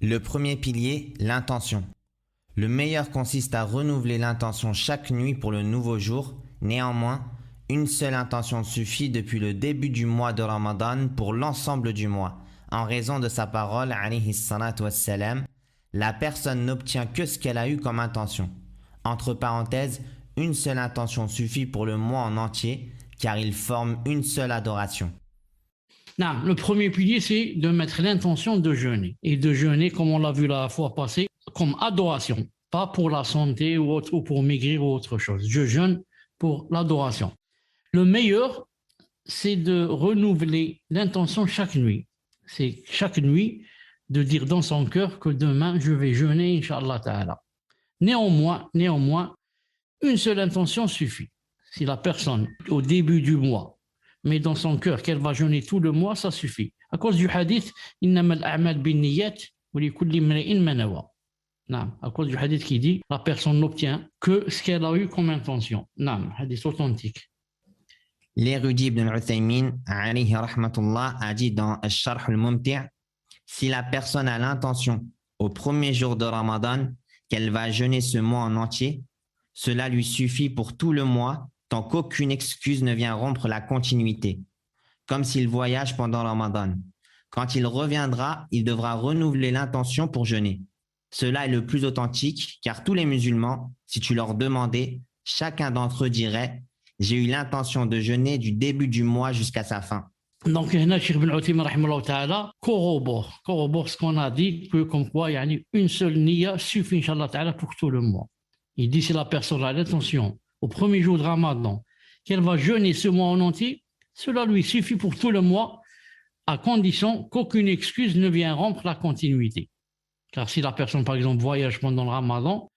Le premier pilier, l'intention. Le meilleur consiste à renouveler l'intention chaque nuit pour le nouveau jour. Néanmoins, une seule intention suffit depuis le début du mois de Ramadan pour l'ensemble du mois. En raison de sa parole, alayhi salatu wassalam, la personne n'obtient que ce qu'elle a eu comme intention. Entre parenthèses, une seule intention suffit pour le mois en entier, car il forme une seule adoration. Non, le premier pilier, c'est de mettre l'intention de jeûner. Et de jeûner, comme on l'a vu la fois passée, comme adoration. Pas pour la santé ou pour maigrir ou autre chose. Je jeûne pour l'adoration. Le meilleur, c'est de renouveler l'intention chaque nuit. C'est chaque nuit de dire dans son cœur que demain, je vais jeûner, Inch'Allah Ta'ala. Néanmoins, une seule intention suffit. Si la personne, au début du mois, met dans son cœur qu'elle va jeûner tout le mois, ça suffit. À cause du hadith, إنما الأعمال بالنيات ولكل امرئ ما نوى. À cause du hadith qui dit, la personne n'obtient que ce qu'elle a eu comme intention. Hadith authentique. L'érudit Ibn al-Uthaymin, alayhi rahmatullah, a dit dans Al-Sharh al-Mumti', si la personne a l'intention, au premier jour de Ramadan, qu'elle va jeûner ce mois en entier, cela lui suffit pour tout le mois, tant qu'aucune excuse ne vient rompre la continuité, comme s'il voyage pendant Ramadan. Quand il reviendra, il devra renouveler l'intention pour jeûner. Cela est le plus authentique, car tous les musulmans, si tu leur demandais, chacun d'entre eux dirait « J'ai eu l'intention de jeûner du début du mois jusqu'à sa fin ». Donc, Cheikh Ibn Uthaymin corrobore ce qu'on a dit, que comme quoi une seule niya suffit, Inch'Allah Ta'ala, pour tout le mois. Il dit si la personne a l'intention, au premier jour de Ramadan, qu'elle va jeûner ce mois en entier, cela lui suffit pour tout le mois, à condition qu'aucune excuse ne vienne rompre la continuité. Car si la personne, par exemple, voyage pendant le Ramadan,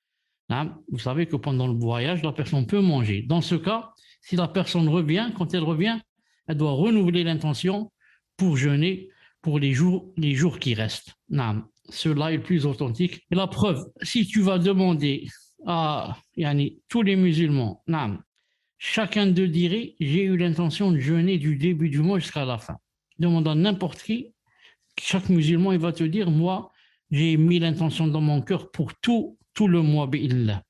vous savez que pendant le voyage, la personne peut manger. Dans ce cas, si la personne revient, quand elle revient, elle doit renouveler l'intention pour jeûner pour les jours qui restent. Cela est le plus authentique. Et la preuve, si tu vas demander à tous les musulmans, chacun d'eux dirait, j'ai eu l'intention de jeûner du début du mois jusqu'à la fin. Demande à n'importe qui, chaque musulman, il va te dire, moi, j'ai mis l'intention dans mon cœur pour tout le mois.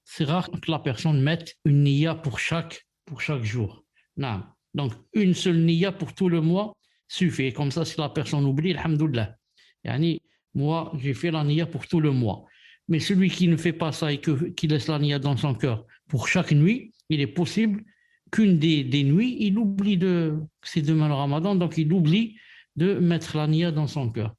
C'est rare que la personne mette une niya pour chaque jour. Donc, une seule niya pour tout le mois suffit. Comme ça, si la personne oublie, alhamdoulilah. Moi, j'ai fait la niya pour tout le mois. Mais celui qui ne fait pas ça et qui laisse la niya dans son cœur pour chaque nuit, il est possible qu'une des nuits, il oublie c'est demain le Ramadan, donc il oublie de mettre la niya dans son cœur.